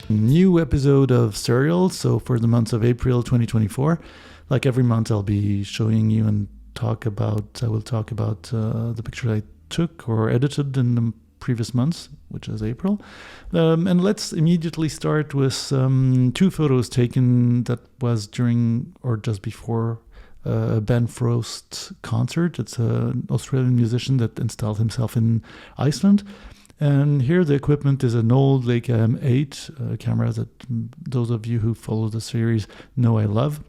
New episode of Serial. So for the month of April 2024, like every month, I'll be showing you and I will talk about the pictures I took or edited in the previous months, which is April. And let's immediately start with two photos taken that was during or just before Ben Frost concert. It's an Australian musician that installed himself in Iceland. And here the equipment is an old Leica M8 camera that those of you who follow the series know I love.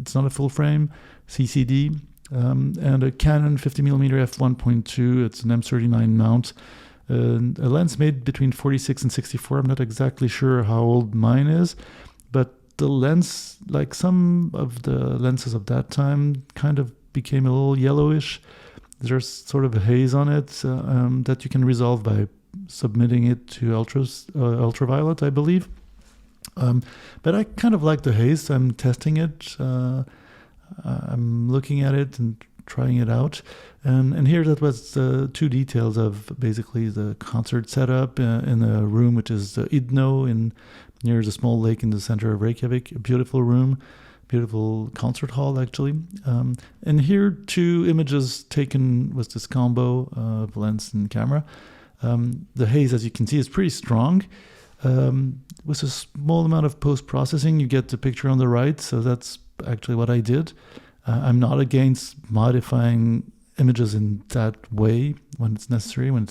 It's not a full frame, CCD, and a Canon 50mm f1.2. It's an M39 mount. A lens made between 46 and 64. I'm not exactly sure how old mine is, but the lens, like some of the lenses of that time, kind of became a little yellowish. There's sort of a haze on it that you can resolve by submitting it to ultraviolet, I believe. But I kind of like the haze. I'm testing it. I'm looking at it and trying it out. And here that was two details of basically the concert setup in a room which is Idno near the small lake in the center of Reykjavik. A beautiful room, beautiful concert hall actually. And here two images taken with this combo of lens and camera. The haze, as you can see, is pretty strong. With a small amount of post-processing, you get the picture on the right, so that's actually what I did. I'm not against modifying images in that way when it's necessary, when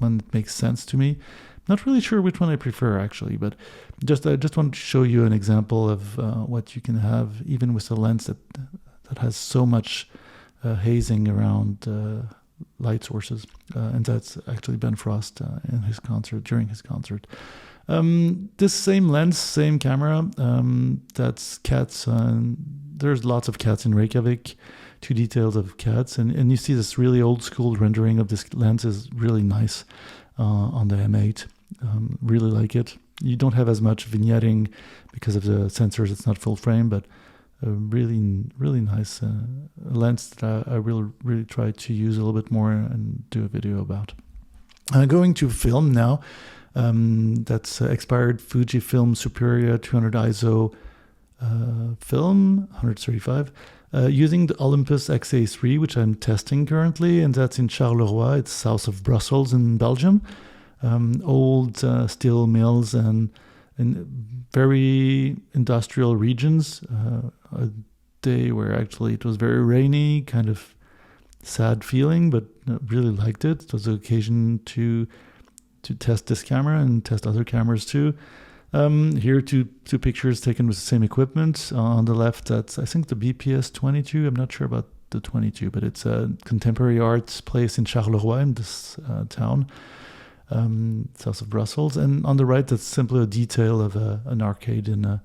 it makes sense to me. Not really sure which one I prefer, actually, but I just want to show you an example of what you can have, even with a lens that has so much hazing around light sources, and that's actually Ben Frost during his concert. This same lens, same camera, that's cats. There's lots of cats in Reykjavik. Two details of cats, and you see this really old school rendering of this lens is really nice on the M8. Really like it. You don't have as much vignetting because of the sensors. It's not full frame, but really nice lens that I will really try to use a little bit more and do a video about. Going to film now. That's expired Fujifilm Superia 200 ISO film, 135, using the Olympus XA3, which I'm testing currently, and that's in Charleroi. It's south of Brussels in Belgium. Old steel mills and in very industrial regions. A day where actually it was very rainy, kind of sad feeling, but really liked it. It was an occasion to test this camera and test other cameras too. Here two pictures taken with the same equipment. On the left, that's I think the BPS 22. I'm not sure about the 22, but it's a contemporary arts place in Charleroi, in this town. South of Brussels, and on the right that's simply a detail of an arcade in the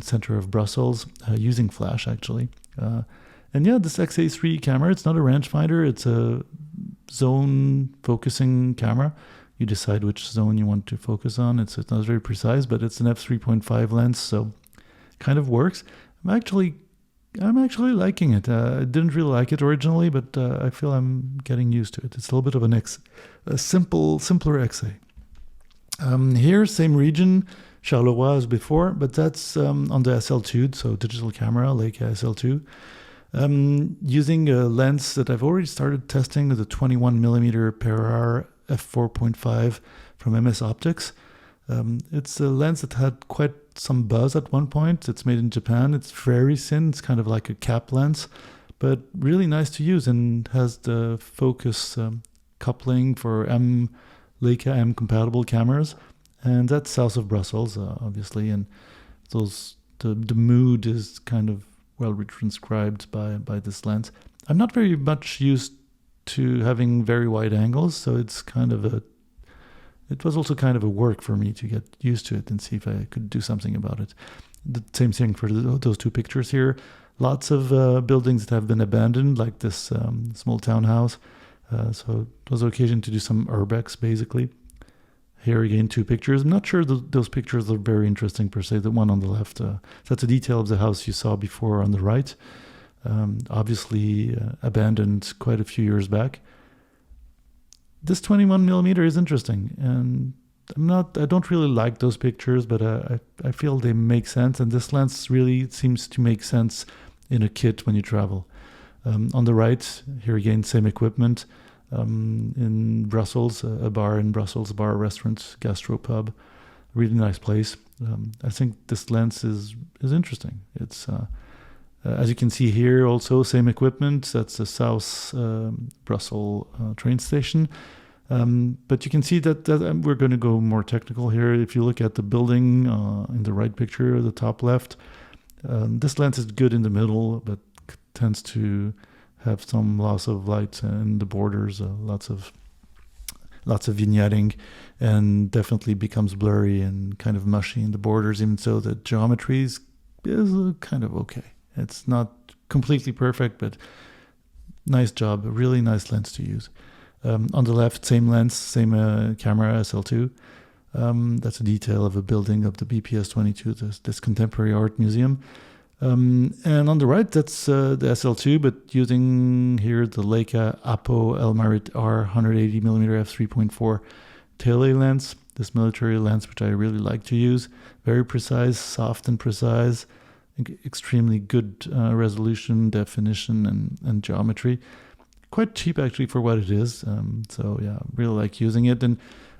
center of Brussels, using flash actually. And yeah, this XA3 camera, it's not a rangefinder, it's a zone focusing camera. You decide which zone you want to focus on. It's not very precise, but it's an f3.5 lens, so kind of works. I'm actually liking it. I didn't really like it originally, but I feel I'm getting used to it. It's a little bit of a simpler XA. Here, same region, Charleroi as before, but that's on the SL2, so digital camera, Leica SL2. Using a lens that I've already started testing, the 21mm Perar f4.5 from MS Optics. It's a lens that had quite some buzz at one point. It's made in Japan. It's very thin. It's kind of like a cap lens, but really nice to use and has the focus coupling for Leica M compatible cameras. And that's south of Brussels, obviously. And the mood is kind of well transcribed by this lens. I'm not very much used to having very wide angles, so it's it was also kind of a work for me to get used to it and see if I could do something about it. The same thing for those two pictures here. Lots of buildings that have been abandoned, like this small townhouse. So it was an occasion to do some urbex, basically. Here again, two pictures. I'm not sure those pictures are very interesting per se. The one on the left, that's a detail of the house you saw before on the right. Obviously abandoned quite a few years back. This 21mm is interesting, and I don't really like those pictures, but I feel they make sense. And this lens really seems to make sense in a kit when you travel. On the right, here again, same equipment. In Brussels, a bar in Brussels, a bar, restaurant, gastropub, really nice place. I think this lens is interesting. It's as you can see here, also same equipment. That's the South Brussels train station. But you can see that we're going to go more technical here. If you look at the building in the right picture, the top left, this lens is good in the middle, but tends to have some loss of light in the borders, lots of vignetting, and definitely becomes blurry and kind of mushy in the borders, even so the geometry is kind of okay. It's not completely perfect, but nice job, a really nice lens to use. On the left, same lens, same camera, SL2. That's a detail of a building of the BPS 22, this contemporary art museum. And on the right, that's the SL2, but using here the Leica Elmarit R 180mm f3.4 tele lens, this military lens, which I really like to use. Very precise, soft and precise, extremely good resolution, definition, and geometry. Quite cheap actually for what it is. So yeah, really like using it. And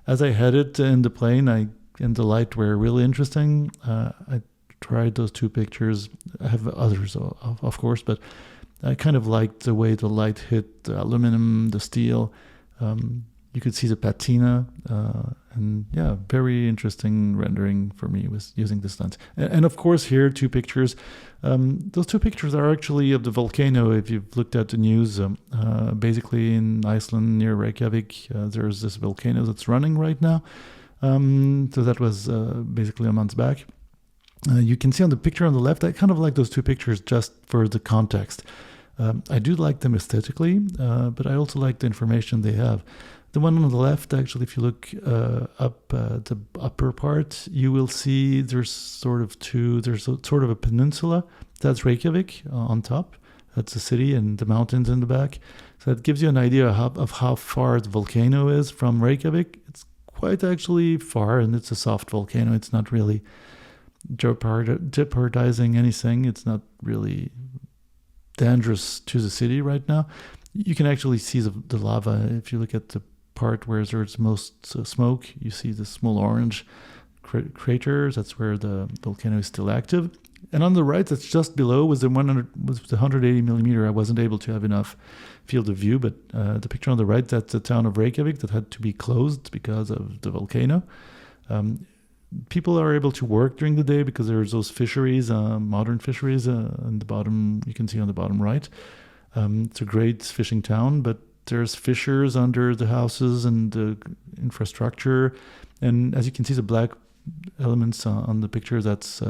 as I had it in the plane, and the light were really interesting. I tried those two pictures. I have others, of course, but I kind of liked the way the light hit the aluminum, the steel. You could see the patina, and yeah, very interesting rendering for me with using this lens. And of course, here, two pictures. Those two pictures are actually of the volcano. If you've looked at the news, basically in Iceland near Reykjavik, there's this volcano that's running right now. So that was basically a month back. You can see on the picture on the left, I kind of like those two pictures just for the context. I do like them aesthetically, but I also like the information they have. The one on the left, actually, if you look up the upper part, you will see there's sort of a peninsula. That's Reykjavik on top. That's the city and the mountains in the back. So that gives you an idea of how far the volcano is from Reykjavik. It's quite actually far, and it's a soft volcano. It's not really jeopardizing anything. It's not really dangerous to the city right now. You can actually see the lava. If you look at the part where there's most smoke, you see the small orange craters. That's where the volcano is still active. And on the right, that's just below, was the 180mm. I wasn't able to have enough field of view, but the picture on the right, that's the town of Reykjavik that had to be closed because of the volcano. People are able to work during the day because there's those fisheries, modern fisheries, on the bottom, you can see on the bottom right. It's a great fishing town, but there's fissures under the houses and the infrastructure. And as you can see, the black elements on the picture, that's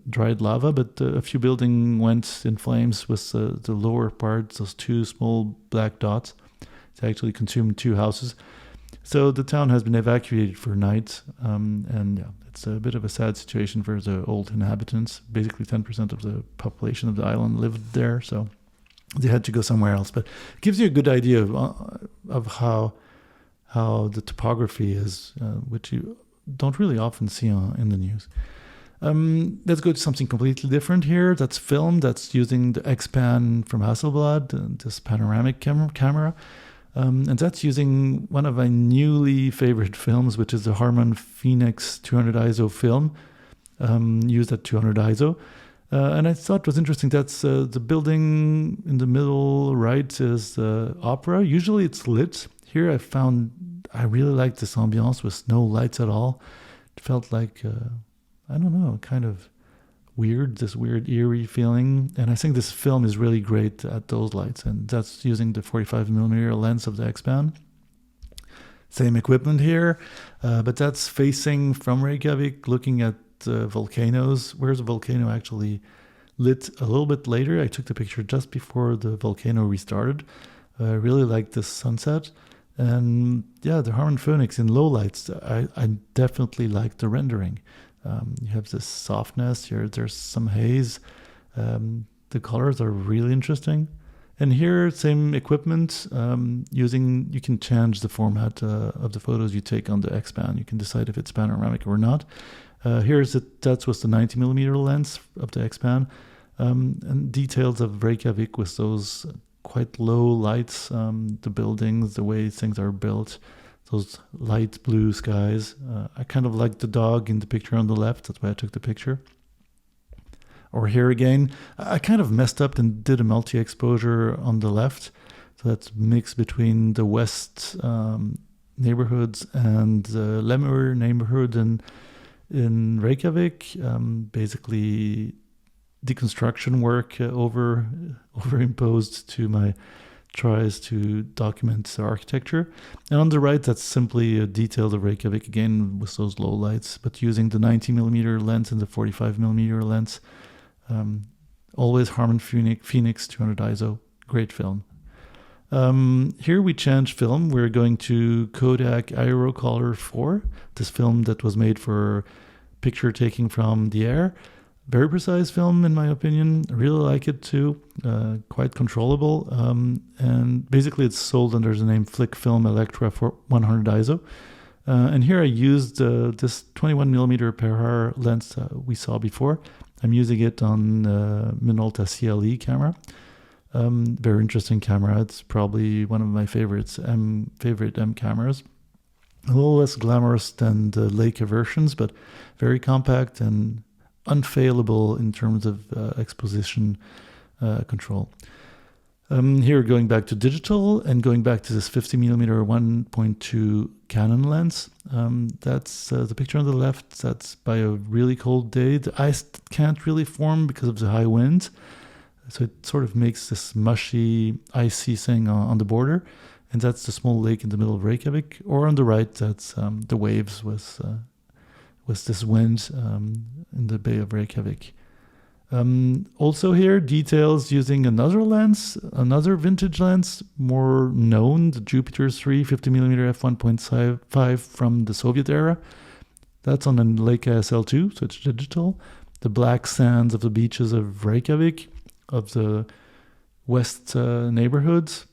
dried lava, but a few buildings went in flames with the lower parts, those two small black dots. It actually consumed two houses. So the town has been evacuated for night, and yeah, it's a bit of a sad situation for the old inhabitants. Basically 10% of the population of the island lived there, so they had to go somewhere else. But it gives you a good idea of how the topography is, which you don't really often see in the news. Let's go to something completely different here. That's film. That's using the XPan from Hasselblad, this panoramic camera. And that's using one of my newly favorite films, which is the Harman Phoenix 200 ISO film, used at 200 ISO. And I thought it was interesting. That's the building in the middle right is the opera. Usually it's lit. Here I really liked this ambiance with no lights at all. It felt like, I don't know, kind of weird, this weird eerie feeling. And I think this film is really great at those lights. And that's using the 45mm lens of the XPan. Same equipment here, but that's facing from Reykjavik, looking at volcanoes. Where's the volcano actually lit a little bit later? I took the picture just before the volcano restarted. I really liked this sunset. And yeah, the Harman Phoenix in low lights, I definitely like the rendering. You have this softness here, there's some haze. The colors are really interesting. And here, same equipment, you can change the format of the photos you take on the XPan. You can decide if it's panoramic or not. That was the 90mm lens of the XPan. And details of Reykjavik with those quite low lights, the buildings, the way things are built, those light blue skies. I kind of like the dog in the picture on the left. That's why I took the picture. Or here again, I kind of messed up and did a multi-exposure on the left. So that's mixed between the west neighborhoods and the Lemur neighborhood in Reykjavik. Basically, deconstruction work overimposed to my tries to document the architecture. And on the right, that's simply a detail of Reykjavik, again, with those low lights, but using the 90mm lens and the 45mm lens. Always Harman Phoenix 200 ISO, great film. Here we changed film. We're going to Kodak Aerocolor 4, this film that was made for picture taking from the air. Very precise film, in my opinion. I really like it too. Quite controllable. And basically it's sold under the name Flic Film Elektra for 100 ISO. And here I used this 21mm Perar lens we saw before. I'm using it on Minolta CLE camera. Very interesting camera. It's probably one of my favorite M cameras. A little less glamorous than the Leica versions, but very compact and unfailable in terms of exposition control. Here going back to digital and going back to this 50mm 1.2 Canon lens. That's the picture on the left. That's by a really cold day. The ice can't really form because of the high wind. So it sort of makes this mushy, icy thing on the border. And that's the small lake in the middle of Reykjavik. Or on the right, that's the waves with this wind in the Bay of Reykjavik. Also here, details using another lens, another vintage lens, more known, the Jupiter 3 50mm f1.5 from the Soviet era. That's on a Leica SL2, so it's digital. The black sands of the beaches of Reykjavik, of the west neighborhoods.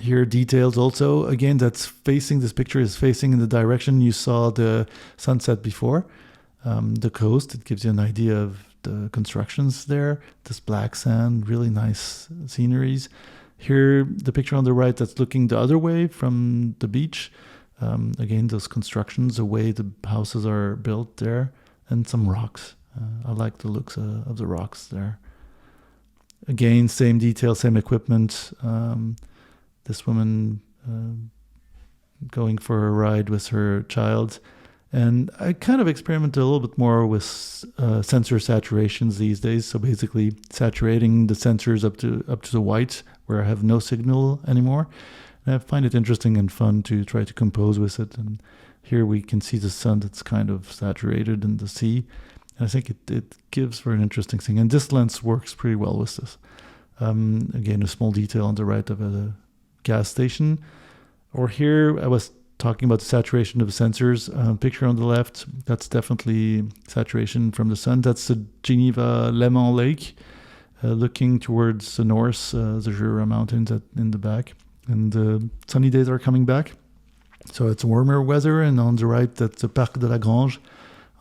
Here, details also, again, this picture is facing in the direction you saw the sunset before. The coast, it gives you an idea of the constructions there. This black sand, really nice sceneries. Here, the picture on the right that's looking the other way from the beach. Again, those constructions, the way the houses are built there, and some rocks. I like the looks of the rocks there. Again, same detail, same equipment. This woman going for a ride with her child. And I kind of experimented a little bit more with sensor saturations these days. So basically saturating the sensors up to the white where I have no signal anymore. And I find it interesting and fun to try to compose with it. And here we can see the sun that's kind of saturated in the sea. And I think it gives for an interesting thing. And this lens works pretty well with this. Again, a small detail on the right of a gas station. Or here I was talking about the saturation of the sensors. Picture on the left, that's definitely saturation from the sun. That's the Geneva Léman Lake, looking towards the north, the Jura Mountains in the back. And sunny days are coming back. So it's warmer weather. And on the right, that's the Parc de la Grange,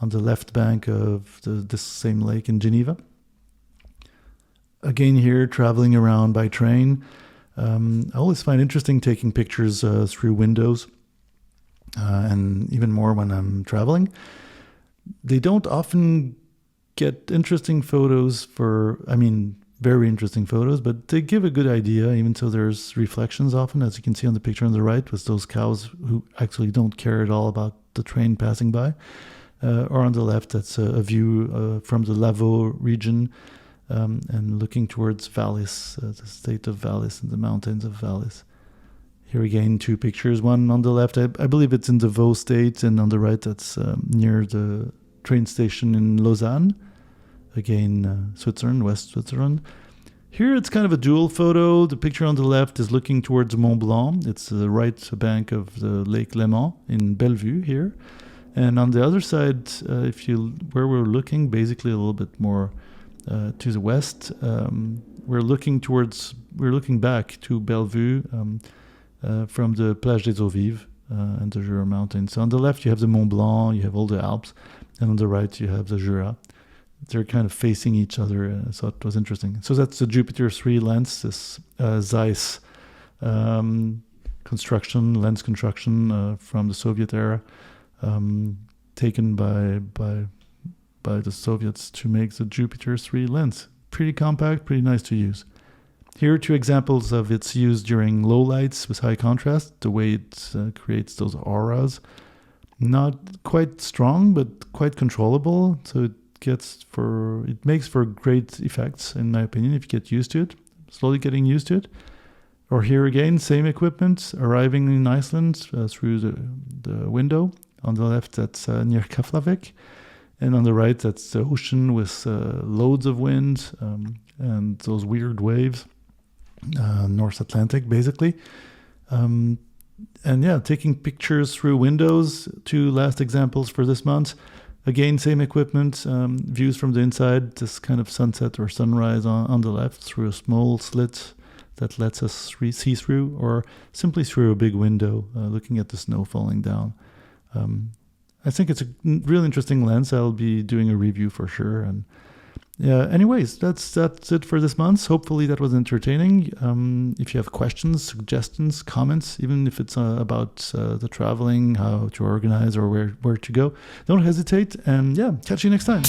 on the left bank of this same lake in Geneva. Again here, traveling around by train. I always find interesting taking pictures through windows. And even more when I'm traveling. They don't often get interesting photos very interesting photos, but they give a good idea, even though there's reflections often, as you can see on the picture on the right, with those cows who actually don't care at all about the train passing by. Or on the left, that's a view from the Lavaux region and looking towards Vallis, the state of Vallis and the mountains of Vallis. Here again, two pictures. One on the left, I believe it's in the Vaud state, and on the right, that's near the train station in Lausanne. Again, Switzerland, West Switzerland. Here it's kind of a dual photo. The picture on the left is looking towards Mont Blanc. It's the right bank of the Lake Léman in Bellevue here. And on the other side, where we're looking, basically a little bit more to the west. We're looking back to Bellevue from the Plage des Eaux Vives and the Jura Mountains. So on the left you have the Mont Blanc, you have all the Alps, and on the right you have the Jura. They're kind of facing each other, so it was interesting. So that's the Jupiter 3 lens, this Zeiss lens construction from the Soviet era, taken by the Soviets to make the Jupiter 3 lens. Pretty compact, pretty nice to use. Here are two examples of its use during low lights with high contrast, the way it creates those auras. Not quite strong, but quite controllable, so it makes for great effects, in my opinion, if you get used to it. Slowly getting used to it. Or here again, same equipment, arriving in Iceland through the window. On the left, that's near Keflavik. And on the right, that's the ocean with loads of wind and those weird waves. North Atlantic, basically. And yeah, taking pictures through windows. Two last examples for this month. Again, same equipment, views from the inside, this kind of sunset or sunrise on the left through a small slit that lets us see through, or simply through a big window, looking at the snow falling down. I think it's a really interesting lens. I'll be doing a review for sure. And yeah, anyways, that's it for this month. Hopefully that was entertaining. If you have questions, suggestions, comments, even if it's about the traveling, how to organize, or where to go, don't hesitate. And yeah, catch you next time.